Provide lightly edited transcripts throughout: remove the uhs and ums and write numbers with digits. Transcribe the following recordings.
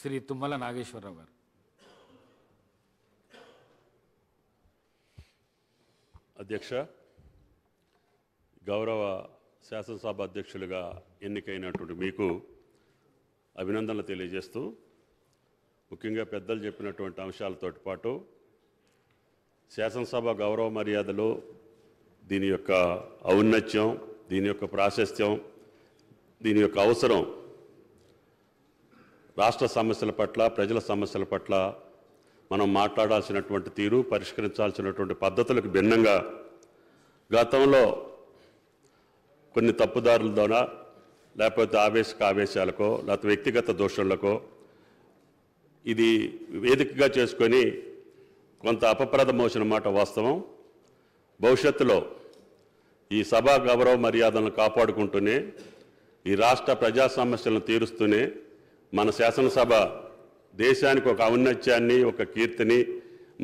శ్రీ తుమ్మల నాగేశ్వరరావు గారు. అధ్యక్ష, గౌరవ శాసనసభ అధ్యక్షులుగా ఎన్నికైనటువంటి మీకు అభినందనలు తెలియజేస్తూ, ముఖ్యంగా పెద్దలు చెప్పినటువంటి అంశాలతో పాటు శాసనసభ గౌరవ మర్యాదలు, దీని యొక్క ఔన్నత్యం, దీని యొక్క ప్రాశస్త్యం, దీని యొక్క అవసరం రాష్ట్ర సమస్యల పట్ల, ప్రజల సమస్యల పట్ల మనం మాట్లాడాల్సినటువంటి తీరు, పరిష్కరించాల్సినటువంటి పద్ధతులకు భిన్నంగా గతంలో కొన్ని తప్పుదారుల ద్వారా, లేకపోతే ఆవేశాలకో, లేకపోతే వ్యక్తిగత దోషులకో ఇది వేదికగా చేసుకొని కొంత అపప్రదమోసిన మాట వాస్తవం. భవిష్యత్తులో ఈ సభా గౌరవ మర్యాదలను కాపాడుకుంటూనే, ఈ రాష్ట్ర ప్రజా సమస్యలను తీరుస్తూనే మన శాసనసభ దేశానికి ఒక ఔన్నత్యాన్ని, ఒక కీర్తిని,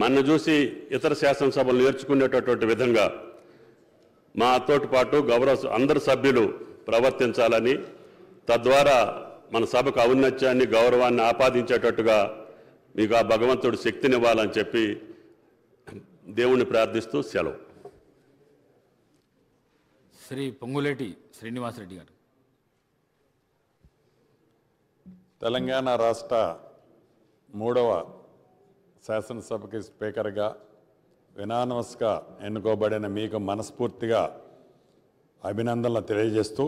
మన చూసి ఇతర శాసనసభలు నేర్చుకునేటటువంటి విధంగా మాతోటి పాటు అందరు సభ్యులు ప్రవర్తించాలని, తద్వారా మన సభకు ఔన్నత్యాన్ని, గౌరవాన్ని ఆపాదించేటట్టుగా మీకు ఆ భగవంతుడు శక్తినివ్వాలని చెప్పి దేవుణ్ణి ప్రార్థిస్తూ సెలవు. శ్రీ పొంగులేటి శ్రీనివాసరెడ్డి గారు. తెలంగాణ రాష్ట్ర 3వ శాసనసభకి స్పీకర్గా యునానిమస్గా ఎన్నుకోబడిన మీకు మనస్ఫూర్తిగా అభినందనలు తెలియజేస్తూ,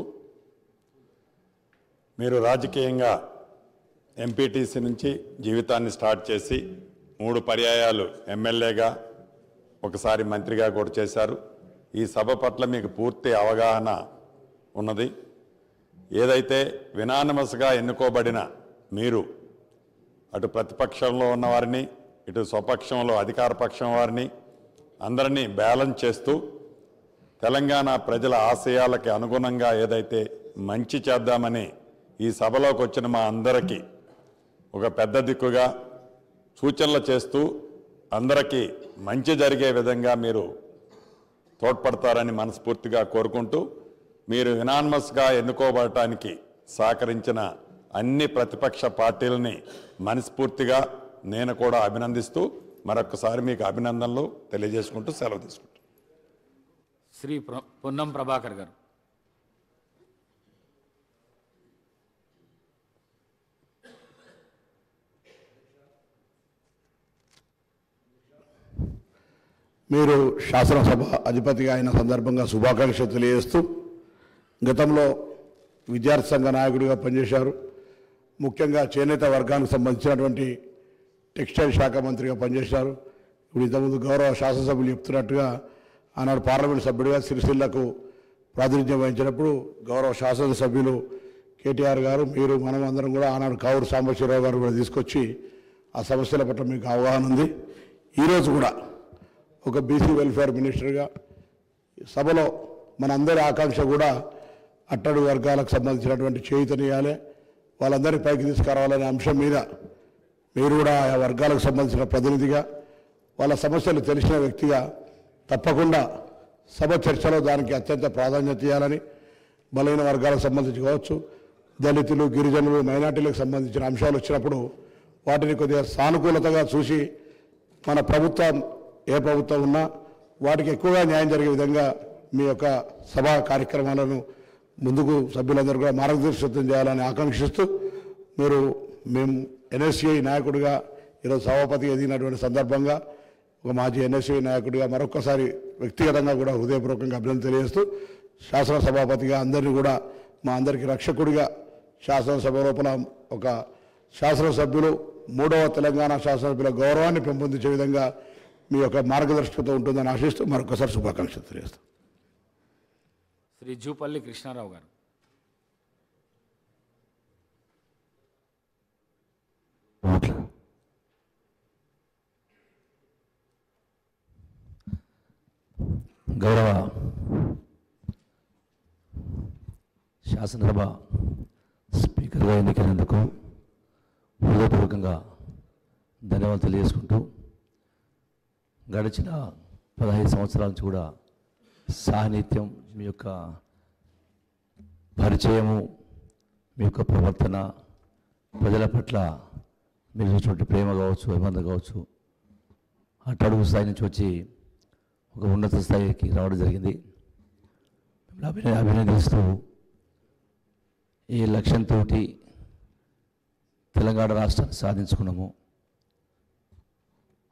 మీరు రాజకీయంగా ఎంపీటీసీ నుంచి జీవితాన్ని స్టార్ట్ చేసి 3 పర్యాయాలు ఎమ్మెల్యేగా, ఒకసారి మంత్రిగా కూడా చేశారు. ఈ సభ పట్ల మీకు పూర్తి అవగాహన ఉన్నది. ఏదైతే యునానిమస్గా ఎన్నుకోబడిన మీరు అటు ప్రతిపక్షంలో ఉన్నవారిని, ఇటు స్వపక్షంలో అధికార పక్షం వారిని అందరినీ బ్యాలెన్స్ చేస్తూ తెలంగాణ ప్రజల ఆశయాలకి అనుగుణంగా ఏదైతే మంచి చేద్దామని ఈ సభలోకి వచ్చిన మా అందరికీ ఒక పెద్ద దిక్కుగా సూచనలు చేస్తూ అందరికీ మంచి జరిగే విధంగా మీరు తోడ్పడతారని మనస్ఫూర్తిగా కోరుకుంటూ, మీరు యునానిమస్గా ఎన్నుకోబడటానికి సహకరించిన అన్ని ప్రతిపక్ష పార్టీలని మనస్ఫూర్తిగా నేను కూడా అభినందిస్తూ మరొకసారి మీకు అభినందనలు తెలియజేసుకుంటూ సెలవు తీసుకుంటాను. శ్రీ పొన్నం ప్రభాకర్ గారు. మీరు శాసనసభ అధిపతిగా అయిన సందర్భంగా శుభాకాంక్షలు తెలియజేస్తూ, గతంలో విద్యార్థి సంఘ నాయకుడిగా పనిచేశారు. ముఖ్యంగా చేనేత వర్గానికి సంబంధించినటువంటి టెక్స్టైల్ శాఖ మంత్రిగా పనిచేశారు. ఇప్పుడు ఇంతకుముందు గౌరవ శాసనసభ్యులు చెప్తున్నట్టుగా ఆనాడు పార్లమెంట్ సభ్యుడిగా సిరిసిల్లకు ప్రాతినిధ్యం వహించినప్పుడు గౌరవ శాసనసభ్యులు కేటీఆర్ గారు, మీరు, మనం అందరం కూడా ఆనాడు కావూరు సాంబశివరావు గారు కూడా తీసుకొచ్చి ఆ సమస్యల పట్ల మీకు అవగాహన ఉంది. ఈరోజు కూడా ఒక బీసీ వెల్ఫేర్ మినిస్టర్గా సభలో మనందరి ఆకాంక్ష కూడా అట్టడు వర్గాలకు సంబంధించినటువంటి చేయూతనియాలి, వాళ్ళందరినీ పైకి తీసుకురావాలనే అంశం మీద మీరు కూడా ఆ వర్గాలకు సంబంధించిన ప్రతినిధిగా, వాళ్ళ సమస్యలు తెలిసిన వ్యక్తిగా తప్పకుండా సభ చర్చలో దానికి అత్యంత ప్రాధాన్యత ఇవ్వాలని, బలహీన వర్గాలకు సంబంధించి కావచ్చు, దళితులు, గిరిజనులు, మైనార్టీలకు సంబంధించిన అంశాలు వచ్చినప్పుడు వాటిని కొద్దిగా సానుకూలతగా చూసి మన ప్రభుత్వం ఏ ప్రభుత్వం ఉన్నా వాటికి ఎక్కువగా న్యాయం జరిగే విధంగా మీ యొక్క సభా కార్యక్రమాలను ముందుకు సభ్యులందరూ కూడా మార్గదర్శకత్వం చేయాలని ఆకాంక్షిస్తూ, మేము ఎన్ఎస్సీఐ నాయకుడిగా ఈరోజు సభాపతి ఎదిగినటువంటి సందర్భంగా ఒక మాజీ ఎన్ఎస్సీఐ నాయకుడిగా మరొక్కసారి వ్యక్తిగతంగా కూడా హృదయపూర్వకంగా అభినందన తెలియజేస్తూ, శాసనసభాపతిగా అందరినీ కూడా మా అందరికీ రక్షకుడిగా శాసనసభ లోపల ఒక శాసనసభ్యులు 3వ తెలంగాణ శాసనసభ్యుల గౌరవాన్ని పెంపొందించే విధంగా మీ యొక్క మార్గదర్శకత్వం ఉంటుందని ఆశిస్తూ మరొకసారి శుభాకాంక్షలు తెలియజేస్తాం. శ్రీ జూపల్లి కృష్ణారావు గారు. గౌరవ శాసనసభ స్పీకర్గా ఎన్నికైనందుకు హృదయపూర్వకంగా ధన్యవాదాలు తెలియజేసుకుంటూ, గడిచిన 15 సంవత్సరాల నుంచి కూడా సాన్నిధ్యం, మీ యొక్క పరిచయము, మీ యొక్క ప్రవర్తన, ప్రజల పట్ల మీరు చూసినటువంటి ప్రేమ కావచ్చు, అభిమానం కావచ్చు, అట్టడుగు స్థాయి నుంచి వచ్చి ఒక ఉన్నత స్థాయికి రావడం జరిగింది. అభినందిస్తూ ఈ లక్ష్యంతో తెలంగాణ రాష్ట్రాన్ని సాధించుకున్నాము.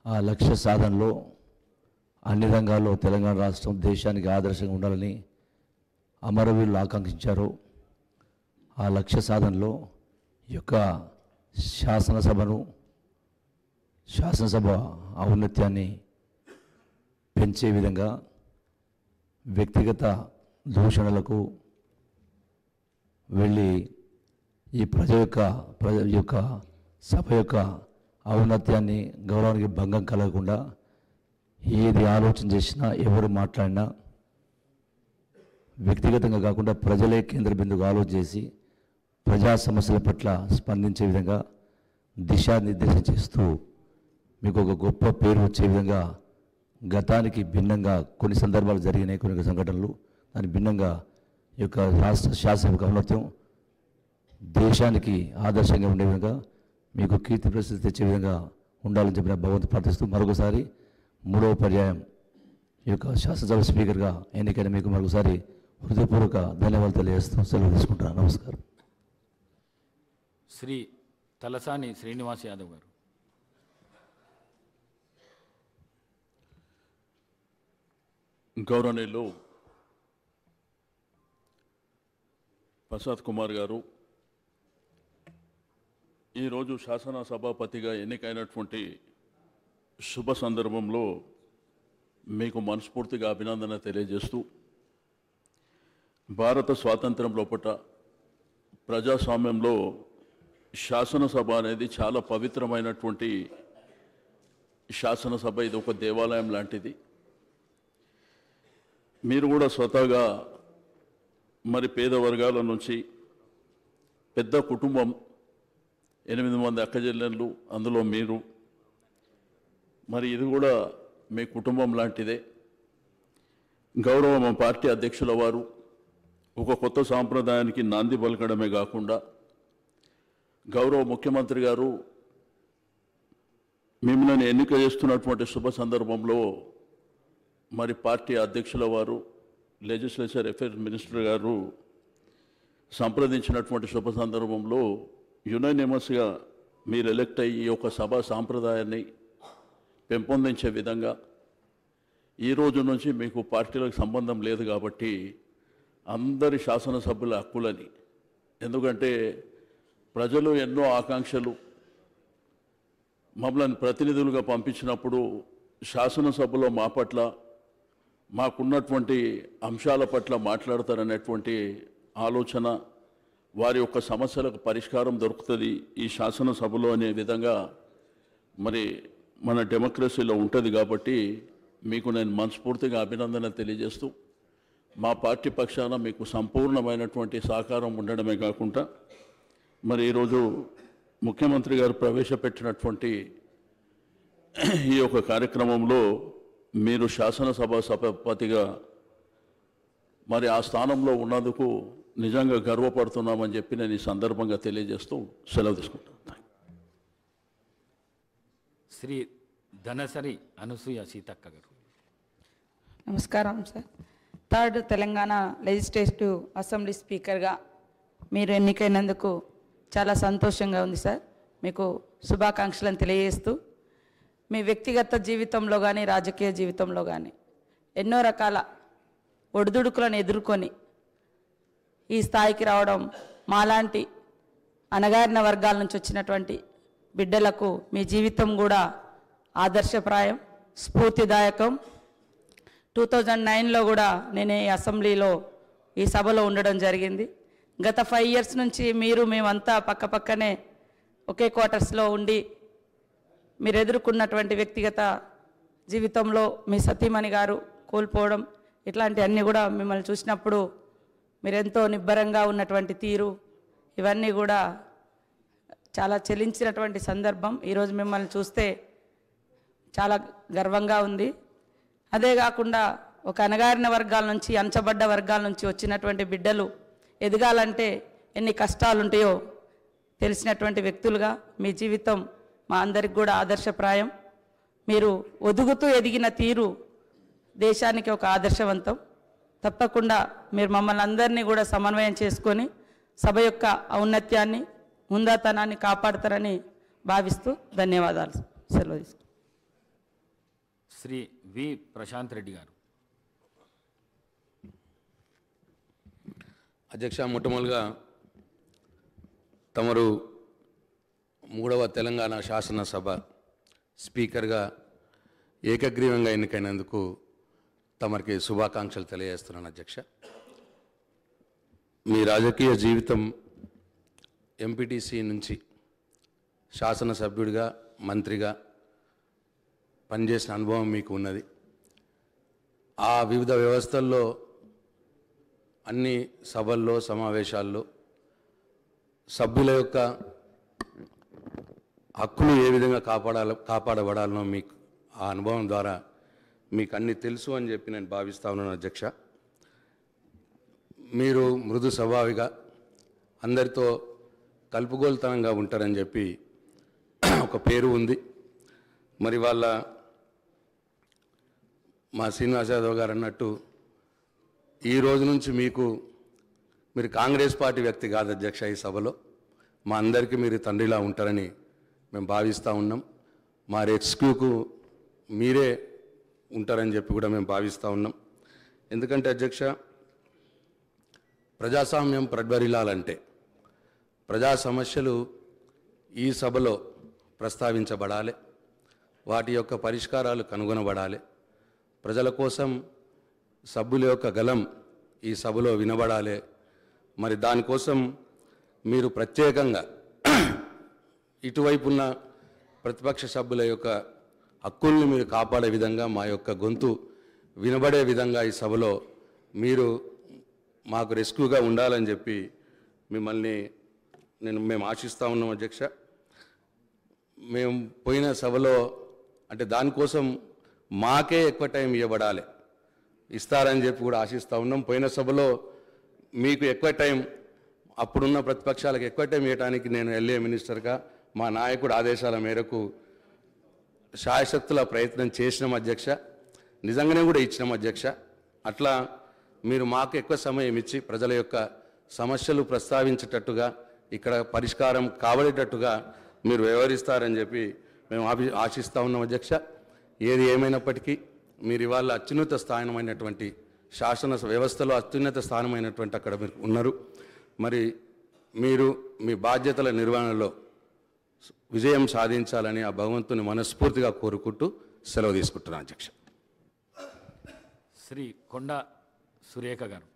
ఆ లక్ష్య సాధనలో అన్ని రంగాల్లో తెలంగాణ రాష్ట్రం దేశానికి ఆదర్శంగా ఉండాలని అమరవీరులు ఆకాంక్షించారు. ఆ లక్ష్య సాధనలో ఈ యొక్క శాసనసభ ఔన్నత్యాన్ని పెంచే విధంగా వ్యక్తిగత దూషణలకు వెళ్ళి ఈ యొక్క సభ యొక్క ఔన్నత్యాన్ని, గౌరవానికి భంగం కలగకుండా ఏది ఆలోచన చేసినా, ఎవరు మాట్లాడినా వ్యక్తిగతంగా కాకుండా ప్రజలే కేంద్ర బిందువుగా ఆలోచన చేసి ప్రజా సమస్యల పట్ల స్పందించే విధంగా దిశానిర్దేశం చేస్తూ మీకు ఒక గొప్ప పేరు వచ్చే విధంగా గతానికి భిన్నంగా కొన్ని సందర్భాలు జరిగినాయి, కొన్ని సంఘటనలు. దానికి భిన్నంగా ఈ యొక్క రాష్ట్ర శాసనసభ ఔన్నత్యం దేశానికి ఆదర్శంగా ఉండే విధంగా మీకు కీర్తి ప్రసిద్ధి తెచ్చే విధంగా ఉండాలని చెప్పిన భగవంతుడు ప్రార్థిస్తూ మరొకసారి 3వ పర్యాయం ఈ యొక్క శాసనసభ స్పీకర్గా ఎన్నికైన మీకు మరొకసారి హృదయపూర్వక ధన్యవాదాలు తెలియజేస్తూ సెలవు తీసుకుంటున్నాను. నమస్కారం. శ్రీ తలసాని శ్రీనివాస్ యాదవ్ గారు. గౌరవనీయులు ప్రసాద్ కుమార్ గారు, ఈరోజు శాసనసభాపతిగా ఎన్నికైనటువంటి శుభ సందర్భంలో మీకు మనస్ఫూర్తిగా అభినందన తెలియజేస్తూ, భారత స్వాతంత్ర్యం లోపట ప్రజాస్వామ్యంలో శాసనసభ అనేది చాలా పవిత్రమైనటువంటి శాసనసభ. ఇది ఒక దేవాలయం లాంటిది. మీరు కూడా స్వతహాగా మరి పేద వర్గాల నుంచి పెద్ద కుటుంబం, 8 మంది అక్కచెల్లెళ్ళు, అందులో మీరు, మరి ఇది కూడా మీ కుటుంబం లాంటిదే. గౌరవ మా పార్టీ అధ్యక్షుల వారు ఒక కొత్త సాంప్రదాయానికి నాంది పలకడమే కాకుండా, గౌరవ ముఖ్యమంత్రి గారు మిమ్మల్ని ఎన్నిక చేస్తున్నటువంటి శుభ సందర్భంలో మరి పార్టీ అధ్యక్షుల వారు, లెజిస్లేచర్ అఫైర్స్ మినిస్టర్ గారు సంప్రదించినటువంటి శుభ సందర్భంలో యునానిమస్గా మీరు ఎలక్ట్ అయ్యి ఈ యొక్క సభా సాంప్రదాయాన్ని పెంపొందించే విధంగా ఈ రోజు నుంచి మీకు పార్టీలకు సంబంధం లేదు కాబట్టి అందరి శాసనసభ్యుల హక్కులని, ఎందుకంటే ప్రజలు ఎన్నో ఆకాంక్షలు మమ్మల్ని ప్రతినిధులుగా పంపించినప్పుడు శాసనసభలో మా పట్ల మాకున్నటువంటి అంశాల పట్ల మాట్లాడతారనేటువంటి ఆలోచన, వారి యొక్క సమస్యలకు పరిష్కారం దొరుకుతుంది ఈ శాసనసభలో అనే విధంగా మరి మన డెమోక్రసీలో ఉంటుంది. కాబట్టి మీకు నేను మనస్ఫూర్తిగా అభినందన తెలియజేస్తూ, మా పార్టీ పక్షాన మీకు సంపూర్ణమైనటువంటి సహకారం ఉండడమే కాకుండా, మరి ఈరోజు ముఖ్యమంత్రి గారు ప్రవేశపెట్టినటువంటి ఈ యొక్క కార్యక్రమంలో మీరు శాసనసభ సభాపతిగా మరి ఆ స్థానంలో ఉన్నందుకు నిజంగా గర్వపడుతున్నామని చెప్పి నేను ఈ సందర్భంగా తెలియజేస్తూ సెలవు తీసుకుంటాను. శ్రీ ధనసరి అనసూయ సీతక్క గారు. నమస్కారం sir. 3rd Telangana legislative assembly స్పీకర్గా మీరు ఎన్నికైనందుకు చాలా సంతోషంగా ఉంది సార్. మీకు శుభాకాంక్షలను తెలియజేస్తూ, మీ వ్యక్తిగత జీవితంలో కానీ రాజకీయ జీవితంలో కానీ ఎన్నో రకాల ఒడిదుడుకులను ఎదుర్కొని ఈ స్థాయికి రావడం మాలాంటి అణగారిన వర్గాల నుంచి వచ్చినటువంటి బిడ్డలకు మీ జీవితం కూడా ఆదర్శప్రాయం, స్ఫూర్తిదాయకం. 2009లో కూడా నేను ఈ అసెంబ్లీలో ఈ సభలో ఉండడం జరిగింది. గత 5 years నుంచి మీరు మేమంతా పక్కపక్కనే ఒకే క్వార్టర్స్లో ఉండి మీరు ఎదుర్కొన్నటువంటి వ్యక్తిగత జీవితంలో మీ సతీమణి గారు కోల్పోవడం, ఇట్లాంటి అన్నీ కూడా మిమ్మల్ని చూసినప్పుడు మీరెంతో నిబ్బరంగా ఉన్నటువంటి తీరు, ఇవన్నీ కూడా చాలా చెలించినటువంటి సందర్భం. ఈరోజు మిమ్మల్ని చూస్తే చాలా గర్వంగా ఉంది. అదే కాకుండా ఒక అణగారిన వర్గాల నుంచి, అంచబడ్డ వర్గాల నుంచి వచ్చినటువంటి బిడ్డలు ఎదగాలంటే ఎన్ని కష్టాలు ఉంటాయో తెలిసినటువంటి వ్యక్తులుగా మీ జీవితం మా అందరికి కూడా ఆదర్శప్రాయం. మీరు ఒదుగుతూ ఎదిగిన తీరు దేశానికి ఒక ఆదర్శవంతం. తప్పకుండా మీరు మమ్మల్ని అందరినీ కూడా సమన్వయం చేసుకొని సభ యొక్క ఔన్నత్యాన్ని ముందాతనాన్ని కాపాడతారని భావిస్తూ ధన్యవాదాలు. సెలవు తీసుకుంటాను. శ్రీ వి ప్రశాంత్ రెడ్డి గారు. అధ్యక్ష, మొట్టమొదటిగా తమరు 3వ తెలంగాణ శాసనసభ స్పీకర్గా ఏకగ్రీవంగా ఎన్నికైనందుకు తమరికి శుభాకాంక్షలు తెలియజేస్తున్నాను అధ్యక్ష. మీ రాజకీయ జీవితం ఎంపీటీసీ నుంచి శాసనసభ్యుడిగా మంత్రిగా పనిచేసిన అనుభవం మీకు ఉన్నది. ఆ వివిధ వ్యవస్థల్లో అన్ని సభల్లో సమావేశాల్లో సభ్యుల యొక్క హక్కులు ఏ విధంగా కాపాడబడాలనో మీకు ఆ అనుభవం ద్వారా మీకు అన్ని తెలుసు అని చెప్పి నేను భావిస్తా ఉన్నాను అధ్యక్ష. మీరు మృదు స్వభావిగా అందరితో కలుపుగోలుతనంగా ఉంటారని చెప్పి ఒక పేరు ఉంది. మరి వాళ్ళ మా శ్రీనివాస్ యాదవ్ గారు అన్నట్టు ఈ రోజు నుంచి మీరు కాంగ్రెస్ పార్టీ వ్యక్తి కాదు అధ్యక్ష. ఈ సభలో మా అందరికీ మీరు తండ్రిలా ఉంటారని మేము భావిస్తూ ఉన్నాం. మా రెస్క్యూకు మీరే ఉంటారని చెప్పి కూడా మేము భావిస్తూ ఉన్నాం. ఎందుకంటే అధ్యక్ష, ప్రజాస్వామ్యం ప్రజ్వరిల్లాలంటే ప్రజా సమస్యలు ఈ సభలో ప్రస్తావించబడాలి, వాటి యొక్క పరిష్కారాలు కనుగొనబడాలి. ప్రజల కోసం సభ్యుల యొక్క గలం ఈ సభలో వినబడాలి. మరి దానికోసం మీరు ప్రత్యేకంగా ఇటువైపున్న ప్రతిపక్ష సభ్యుల యొక్క హక్కుల్ని మీరు కాపాడే విధంగా, మా యొక్క గొంతు వినబడే విధంగా ఈ సభలో మీరు మాకు రెస్క్యూగా ఉండాలని చెప్పి మిమ్మల్ని మేము ఆశిస్తూ ఉన్నాం అధ్యక్ష. మేము పోయిన సభలో అంటే దానికోసం మాకే ఎక్కువ టైం ఇవ్వబడాలి, ఇస్తారని చెప్పి కూడా ఆశిస్తూ ఉన్నాం. పోయిన సభలో మీకు ఎక్కువ టైం, అప్పుడున్న ప్రతిపక్షాలకు ఎక్కువ టైం ఇవ్వడానికి నేను ఎల్ఏ మినిస్టర్గా మా నాయకుడు ఆదేశాల మేరకు శాయశక్తుల ప్రయత్నం చేసినాం అధ్యక్ష. నిజంగానే కూడా ఇచ్చినాం అధ్యక్ష. అట్లా మీరు మాకు ఎక్కువ సమయం ఇచ్చి ప్రజల యొక్క సమస్యలు ప్రస్తావించేటట్టుగా, ఇక్కడ పరిష్కారం కాబడేటట్టుగా మీరు వ్యవహరిస్తారని చెప్పి మేము ఆశిస్తూ ఉన్నాం అధ్యక్ష. ఏది ఏమైనప్పటికీ మీరు ఇవాళ అత్యున్నత స్థానమైనటువంటి శాసన వ్యవస్థలో అత్యున్నత స్థానమైనటువంటి అక్కడ మీరు ఉన్నారు. మరి మీరు మీ బాధ్యతల నిర్వహణలో విజయం సాధించాలని ఆ భగవంతుని మనస్ఫూర్తిగా కోరుకుంటూ సెలవు తీసుకుంటున్నాను అధ్యక్ష. శ్రీ కొండ సురేఖ గారు.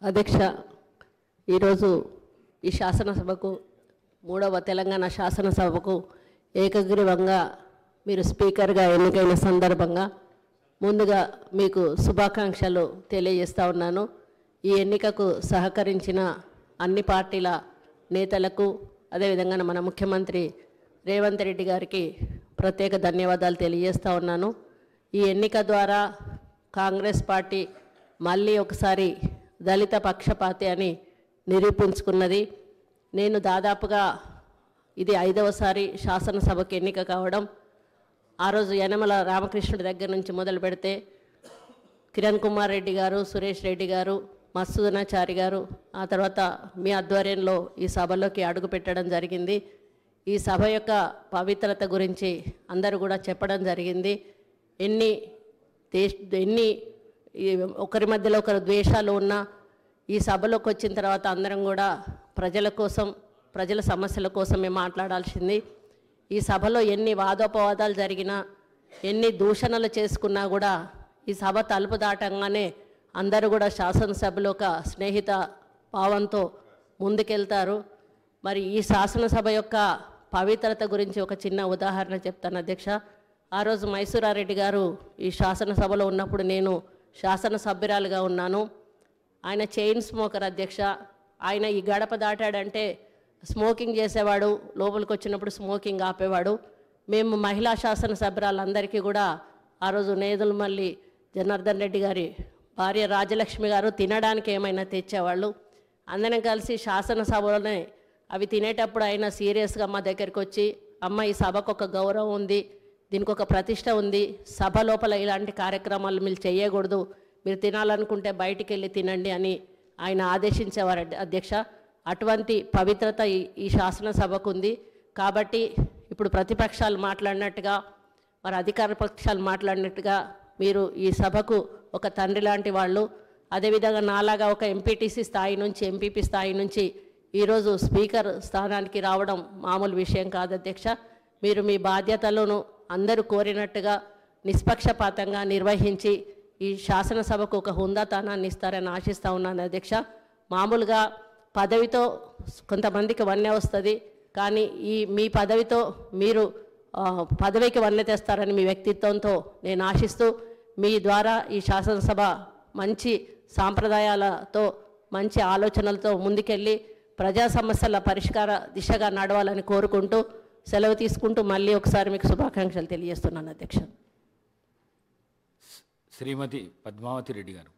అధ్యక్ష, ఈరోజు ఈ శాసనసభకు 3వ తెలంగాణ శాసనసభకు ఏకగ్రీవంగా మీరు స్పీకర్గా ఎన్నికైన సందర్భంగా ముందుగా మీకు శుభాకాంక్షలు తెలియజేస్తూ ఉన్నాను. ఈ ఎన్నికకు సహకరించిన అన్ని పార్టీల నేతలకు, అదేవిధంగా మన ముఖ్యమంత్రి రేవంత్ రెడ్డి గారికి ప్రత్యేక ధన్యవాదాలు తెలియజేస్తూ ఉన్నాను. ఈ ఎన్నిక ద్వారా కాంగ్రెస్ పార్టీ మళ్ళీ ఒకసారి దళిత పక్షపాతి అని నిరూపించుకున్నది. నేను దాదాపుగా ఇది 5వసారి శాసనసభకు ఎన్నిక కావడం. ఆ రోజు యనమల రామకృష్ణుడి దగ్గర నుంచి మొదలు పెడితే కిరణ్ కుమార్ రెడ్డి గారు, సురేష్ రెడ్డి గారు, మత్సూదనాచారి గారు, ఆ తర్వాత మీ ఆధ్వర్యంలో ఈ సభలోకి అడుగు పెట్టడం జరిగింది. ఈ సభ యొక్క పవిత్రత గురించి అందరూ కూడా చెప్పడం జరిగింది. ఎన్ని ఒకరి మధ్యలో ఒకరు ద్వేషాలు ఉన్నా ఈ సభలోకి వచ్చిన తర్వాత అందరం కూడా ప్రజల కోసం, ప్రజల సమస్యల కోసమే మాట్లాడాల్సింది. ఈ సభలో ఎన్ని వాదోపవాదాలు జరిగినా, ఎన్ని దూషణలు చేసుకున్నా కూడా ఈ సభ తలుపు దాటంగానే అందరూ కూడా శాసనసభలో ఒక స్నేహిత భావంతో ముందుకెళ్తారు. మరి ఈ శాసనసభ యొక్క పవిత్రత గురించి ఒక చిన్న ఉదాహరణ చెప్తాను అధ్యక్ష. ఆ రోజు మైసూరారెడ్డి గారు ఈ శాసనసభలో ఉన్నప్పుడు నేను శాసనసభ్యురాలుగా ఉన్నాను. ఆయన చైన్ స్మోకర్ అధ్యక్ష. ఆయన ఈ గడప దాటాడంటే స్మోకింగ్ చేసేవాడు, లోపలికి వచ్చినప్పుడు స్మోకింగ్ ఆపేవాడు. మేము మహిళా శాసనసభ్యురాలందరికీ కూడా ఆ రోజు నేదులమల్లి జనార్దన్ రెడ్డి గారి భార్య రాజలక్ష్మి గారు తినడానికి ఏమైనా తెచ్చేవాళ్ళు. అందరం కలిసి శాసనసభలోనే అవి తినేటప్పుడు ఆయన సీరియస్గా మా దగ్గరికి వచ్చి అమ్మ ఈ సభకు ఒక గౌరవం ఉంది, దీనికి ఒక ప్రతిష్ట ఉంది, సభ లోపల ఇలాంటి కార్యక్రమాలు మీరు చేయకూడదు, మీరు తినాలనుకుంటే బయటికి వెళ్ళి తినండి అని ఆయన ఆదేశించేవారు అధ్యక్ష. అటువంటి పవిత్రత ఈ శాసనసభకు ఉంది. కాబట్టి ఇప్పుడు ప్రతిపక్షాలు మాట్లాడినట్టుగా మరి అధికార పక్షాలు మాట్లాడినట్టుగా మీరు ఈ సభకు ఒక తండ్రి లాంటి వాళ్ళు, అదేవిధంగా నాలాగా ఒక ఎంపీటీసీ స్థాయి నుంచి ఎంపీపీ స్థాయి నుంచి ఈరోజు స్పీకర్ స్థానానికి రావడం మామూలు విషయం కాదు అధ్యక్ష. మీరు మీ బాధ్యతలను అందరూ కోరినట్టుగా నిష్పక్షపాతంగా నిర్వహించి ఈ శాసనసభకు ఒక హుందాతనాన్ని ఇస్తారని ఆశిస్తూ ఉన్నాను అధ్యక్ష. మామూలుగా పదవితో కొంతమందికి వన్నె వస్తుంది, కానీ మీ పదవితో మీరు పదవికి వన్నె తెస్తారని మీ వ్యక్తిత్వంతో నేను ఆశిస్తూ మీ ద్వారా ఈ శాసనసభ మంచి సాంప్రదాయాలతో మంచి ఆలోచనలతో ముందుకెళ్ళి ప్రజా సమస్యల పరిష్కార దిశగా నడవాలని కోరుకుంటూ సెలవు తీసుకుంటూ మళ్ళీ ఒకసారి మీకు శుభాకాంక్షలు తెలియజేస్తున్నాను అధ్యక్ష. శ్రీమతి పద్మావతి రెడ్డి గారు.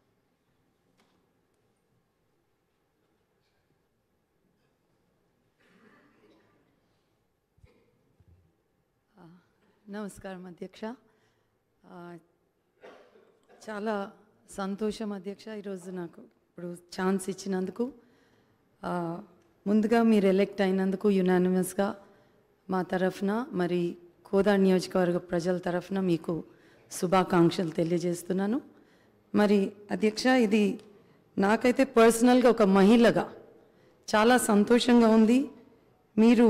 నమస్కారం అధ్యక్ష. చాలా సంతోషం అధ్యక్ష ఈరోజు నాకు ఇప్పుడు ఛాన్స్ ఇచ్చినందుకు. ముందుగా మీరు ఎలెక్ట్ అయినందుకు యునానిమస్గా మా తరఫున మరి కోదాడ నియోజకవర్గ ప్రజల తరఫున మీకు శుభాకాంక్షలు తెలియజేస్తున్నాను. మరి అధ్యక్ష ఇది నాకైతే పర్సనల్గా ఒక మహిళగా చాలా సంతోషంగా ఉంది. మీరు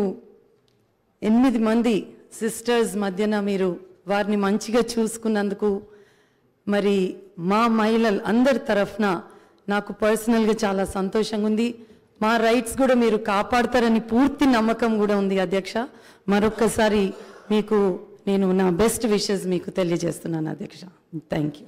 8 మంది సిస్టర్స్ మధ్యన మీరు వారిని మంచిగా చూసుకున్నందుకు మరి మా మహిళలు అందరి తరఫున నాకు పర్సనల్గా చాలా సంతోషంగా ఉంది. మా రైట్స్ కూడా మీరు కాపాడతారని పూర్తి నమ్మకం కూడా ఉంది అధ్యక్ష. మరొక్కసారి మీకు నేను నా బెస్ట్ విషెస్ మీకు తెలియజేస్తున్నాను అధ్యక్ష. Thank you.